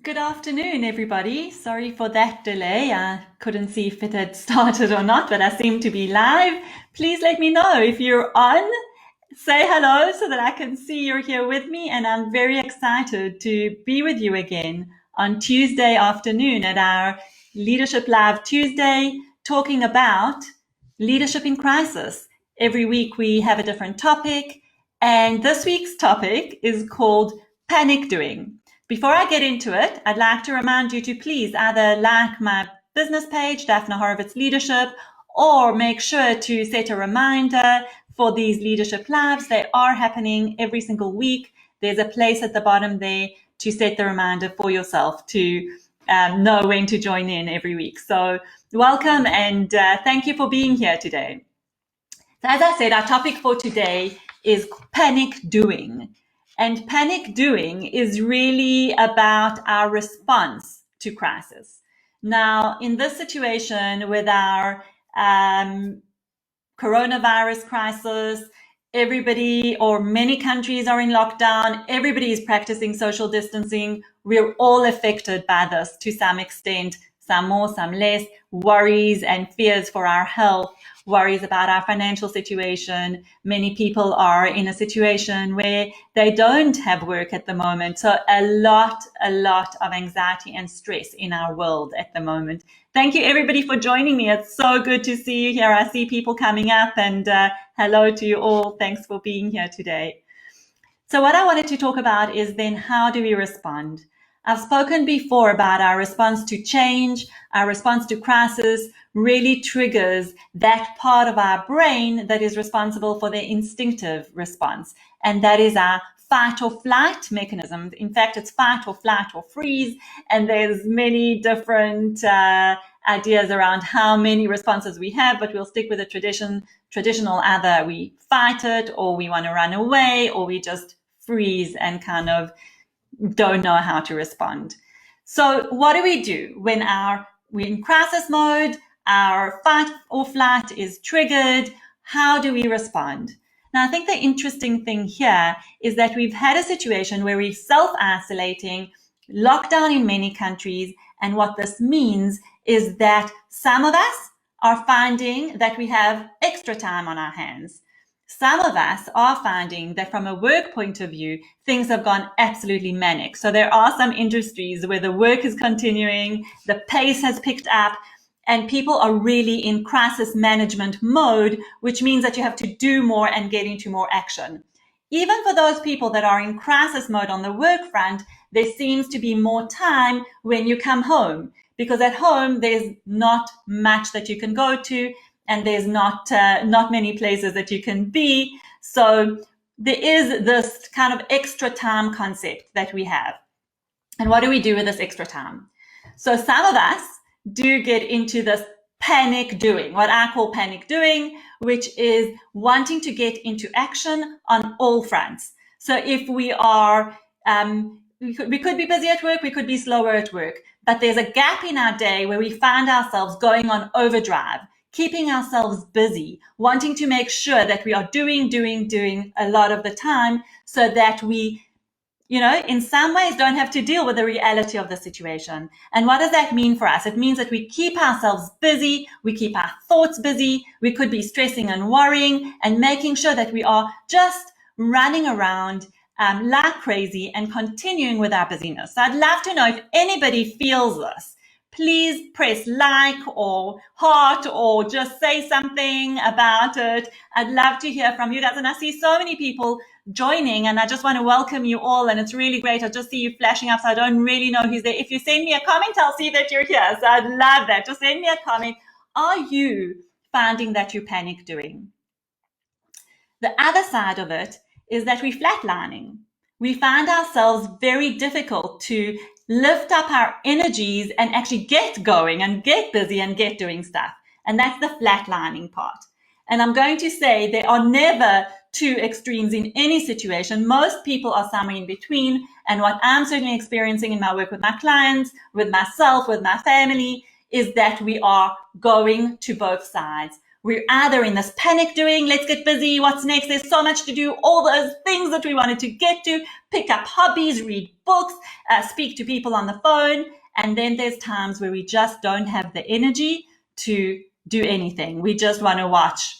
Good afternoon, everybody. Sorry for that delay. I couldn't see if it had started or not, but I seem to be live. Please let me know if you're on. Say hello so that I can see you're here with me. And I'm very excited to be with you again on Tuesday afternoon at our Leadership Live Tuesday, talking about leadership in crisis. Every week we have a different topic. And this week's topic is called panic doing. Before I get into it, I'd like to remind you to please either like my business page, Daphne Horowitz Leadership, or make sure to set a reminder for these leadership lives. They are happening every single week. There's a place at the bottom there to set the reminder for yourself to know when to join in every week. So welcome and thank you for being here today. So as I said, our topic for today is panic doing. And panic doing is really about our response to crisis. Now, in this situation with our coronavirus crisis, everybody or many countries are in lockdown, everybody is practicing social distancing. We're all affected by this to some extent, some more, some less, worries and fears for our health, worries about our financial situation. Many people are in a situation where they don't have work at the moment. So a lot of anxiety and stress in our world at the moment. Thank you everybody for joining me. It's so good to see you here. I see people coming up and hello to you all. Thanks for being here today. So what I wanted to talk about is then how do we respond? I've spoken before about our response to change, our response to crisis really triggers that part of our brain that is responsible for the instinctive response. And that is our fight or flight mechanism. In fact, it's fight or flight or freeze. And there's many different ideas around how many responses we have, but we'll stick with the traditional either we fight it or we want to run away or we just freeze and kind of don't know how to respond. So what do we do when we're in crisis mode, our fight or flight is triggered? How do we respond? Now, I think the interesting thing here is that we've had a situation where we're self-isolating, lockdown in many countries, and what this means is that some of us are finding that we have extra time on our hands. Some of us are finding that from a work point of view, things have gone absolutely manic. So there are some industries where the work is continuing, the pace has picked up, and people are really in crisis management mode, which means that you have to do more and get into more action. Even for those people that are in crisis mode on the work front, there seems to be more time when you come home, because at home there's not much that you can go to, and there's not many places that you can be. So there is this kind of extra time concept that we have. And what do we do with this extra time? So some of us do get into this panic doing, what I call panic doing, which is wanting to get into action on all fronts. So if we are, we could be busy at work, we could be slower at work, but there's a gap in our day where we find ourselves going on overdrive, keeping ourselves busy, wanting to make sure that we are doing a lot of the time so that we, in some ways don't have to deal with the reality of the situation. And what does that mean for us? It means that we keep ourselves busy, we keep our thoughts busy, we could be stressing and worrying and making sure that we are just running around like crazy and continuing with our busyness. So I'd love to know if anybody feels this. Please press like or heart or just say something about it. I'd love to hear from you guys. And I see so many people joining and I just want to welcome you all. And it's really great. I just see you flashing up. So I don't really know who's there. If you send me a comment, I'll see that you're here. So I'd love that. Just send me a comment. Are you finding that you panic doing? The other side of it is that we're flatlining. We find ourselves very difficult to lift up our energies and actually get going and get busy and get doing stuff. And that's the flatlining part. And I'm going to say there are never two extremes in any situation. Most people are somewhere in between. And what I'm certainly experiencing in my work with my clients, with myself, with my family, is that we are going to both sides. We're either in this panic doing, let's get busy, what's next, there's so much to do, all those things that we wanted to get to, pick up hobbies, read books, speak to people on the phone. And then there's times where we just don't have the energy to do anything. We just want to watch,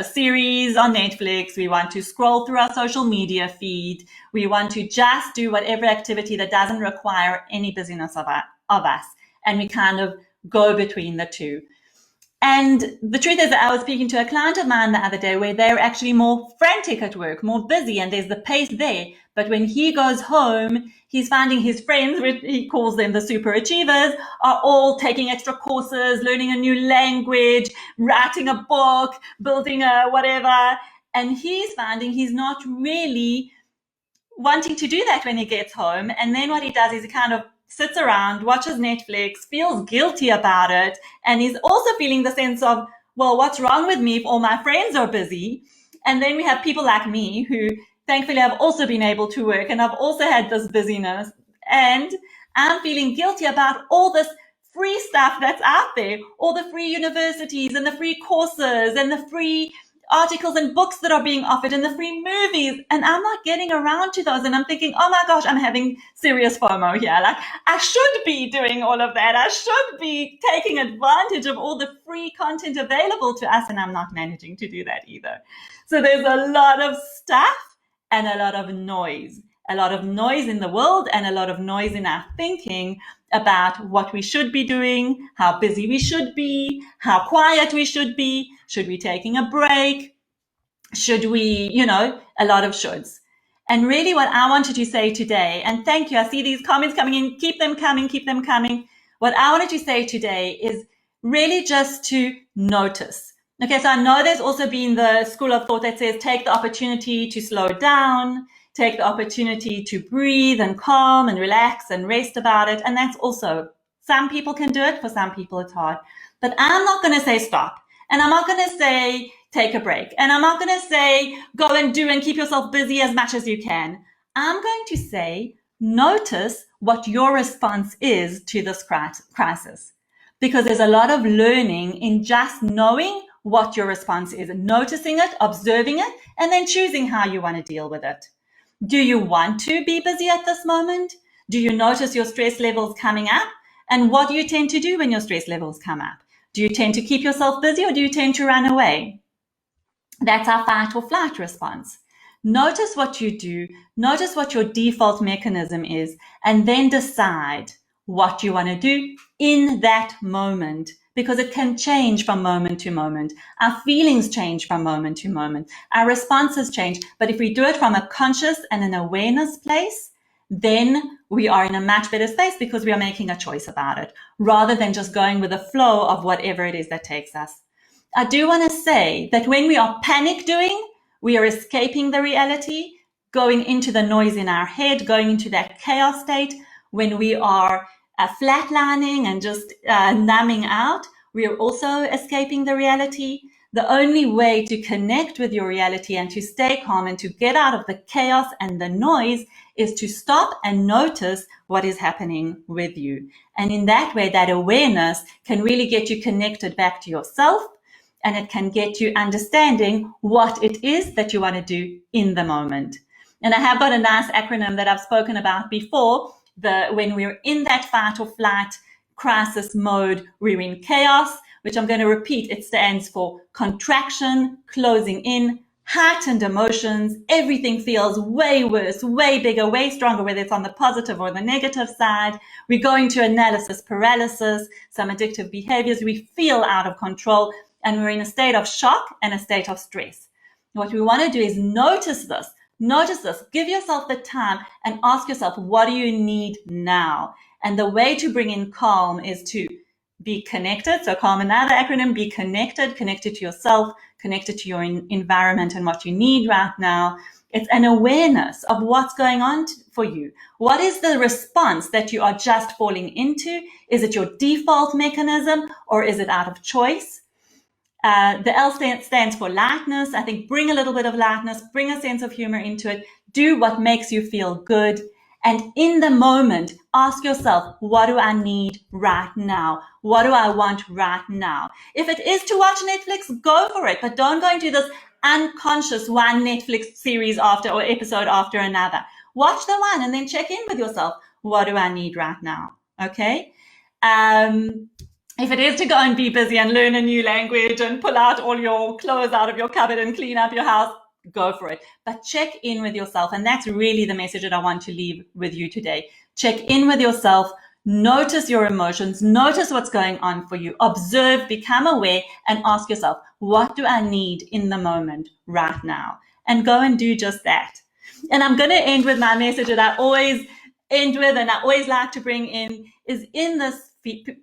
series on Netflix. We want to scroll through our social media feed. We want to just do whatever activity that doesn't require any busyness of us. And we kind of go between the two. And the truth is that I was speaking to a client of mine the other day where they're actually more frantic at work, more busy, and there's the pace there. But when he goes home, he's finding his friends, which he calls them the super achievers, are all taking extra courses, learning a new language, writing a book, building a whatever. And he's finding he's not really wanting to do that when he gets home. And then what he does is he kind of sits around, watches Netflix, feels guilty about it, and he's also feeling the sense of, well, what's wrong with me if all my friends are busy? And then we have people like me who thankfully have also been able to work, and I've also had this busyness, and I'm feeling guilty about all this free stuff that's out there, all the free universities and the free courses and the free articles and books that are being offered and the free movies, and I'm not getting around to those, and I'm thinking, oh my gosh, I'm having serious FOMO here. Like, I should be doing all of that. I should be taking advantage of all the free content available to us, and I'm not managing to do that either. So there's a lot of stuff and a lot of noise in the world and a lot of noise in our thinking about what we should be doing, how busy we should be, how quiet we should be we taking a break, should we, a lot of shoulds. And really what I wanted to say today, and thank you, I see these comments coming in, keep them coming. What I wanted to say today is really just to notice. Okay, so I know there's also been the school of thought that says take the opportunity to slow down, take the opportunity to breathe and calm and relax and rest about it. And that's also, some people can do it, for some people it's hard. But I'm not going to say stop. And I'm not going to say take a break. And I'm not going to say go and do and keep yourself busy as much as you can. I'm going to say notice what your response is to this crisis. Because there's a lot of learning in just knowing what your response is, noticing it, observing it, and then choosing how you want to deal with it. Do you want to be busy at this moment? Do you notice your stress levels coming up? And what do you tend to do when your stress levels come up? Do you tend to keep yourself busy or do you tend to run away? That's our fight or flight response. Notice what you do, notice what your default mechanism is, and then decide what you want to do in that moment, because it can change from moment to moment. Our feelings change from moment to moment. Our responses change. But if we do it from a conscious and an awareness place, then we are in a much better space because we are making a choice about it rather than just going with the flow of whatever it is that takes us. I do want to say that when we are panic doing, we are escaping the reality, going into the noise in our head, going into that chaos state. When we are flatlining and just numbing out, we are also escaping the reality. The only way to connect with your reality and to stay calm and to get out of the chaos and the noise is to stop and notice what is happening with you. And in that way, that awareness can really get you connected back to yourself, and it can get you understanding what it is that you want to do in the moment. And I have got a nice acronym that I've spoken about before. When we're in that fight or flight crisis mode, we're in chaos, which I'm going to repeat. It stands for contraction, closing in, heightened emotions. Everything feels way worse, way bigger, way stronger, whether it's on the positive or the negative side. We go into analysis paralysis, some addictive behaviors. We feel out of control, and we're in a state of shock and a state of stress. What we want to do is notice this. Notice this. Give yourself the time and ask yourself, what do you need now? And the way to bring in calm is to be connected. So calm, another acronym, be connected to yourself, connected to your environment and what you need right now. It's an awareness of what's going on for you. What is the response that you are just falling into? Is it your default mechanism or is it out of choice? The L stands for lightness. I think bring a little bit of lightness, bring a sense of humor into it. Do what makes you feel good. And in the moment, ask yourself, what do I need right now? What do I want right now? If it is to watch Netflix, go for it. But don't go into this unconscious one Netflix series after or episode after another. Watch the one and then check in with yourself. What do I need right now? Okay. If it is to go and be busy and learn a new language and pull out all your clothes out of your cupboard and clean up your house, go for it. But check in with yourself. And that's really the message that I want to leave with you today. Check in with yourself. Notice your emotions. Notice what's going on for you. Observe, become aware, and ask yourself, what do I need in the moment right now? And go and do just that. And I'm going to end with my message that I always end with and I always like to bring in is in this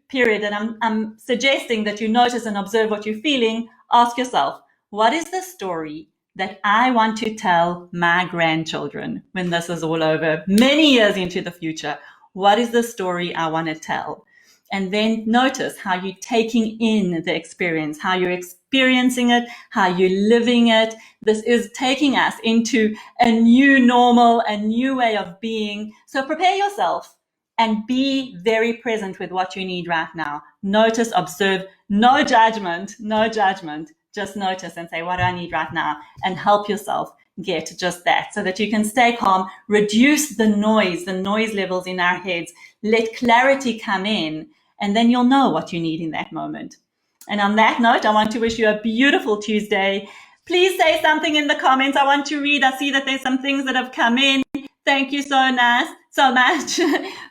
period. And I'm suggesting that you notice and observe what you're feeling. Ask yourself, what is the story that I want to tell my grandchildren when this is all over, many years into the future? What is the story I want to tell? And then notice how you're taking in the experience, how you're experiencing it, how you're living it. This is taking us into a new normal, a new way of being. So prepare yourself and be very present with what you need right now. Notice, observe, no judgment, no judgment. Just notice and say, what do I need right now? And help yourself get just that so that you can stay calm, reduce the noise levels in our heads, let clarity come in, and then you'll know what you need in that moment. And on that note, I want to wish you a beautiful Tuesday. Please say something in the comments. I want to read. I see that there's some things that have come in. Thank you so much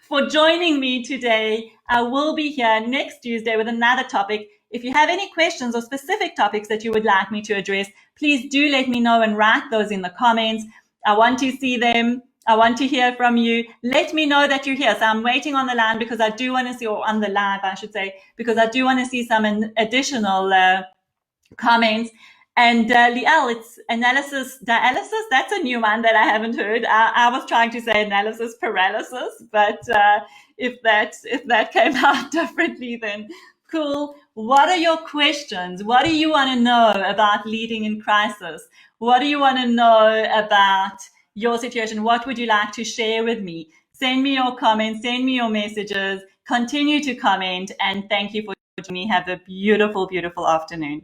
for joining me today. I will be here next Tuesday with another topic. If you have any questions or specific topics that you would like me to address, please do let me know and write those in the comments. I want to see them. I want to hear from you. Let me know that you're here. So I'm waiting on the line because I do want to see, or on the live, I should say, because I do want to see some additional comments. And Liel, it's analysis dialysis. That's a new one that I haven't heard. I was trying to say analysis paralysis, but if that came out differently, then cool. What are your questions? What do you want to know about leading in crisis? What do you want to know about your situation? What would you like to share with me? Send me your comments, send me your messages, continue to comment, and thank you for joining me. Have a beautiful, beautiful afternoon.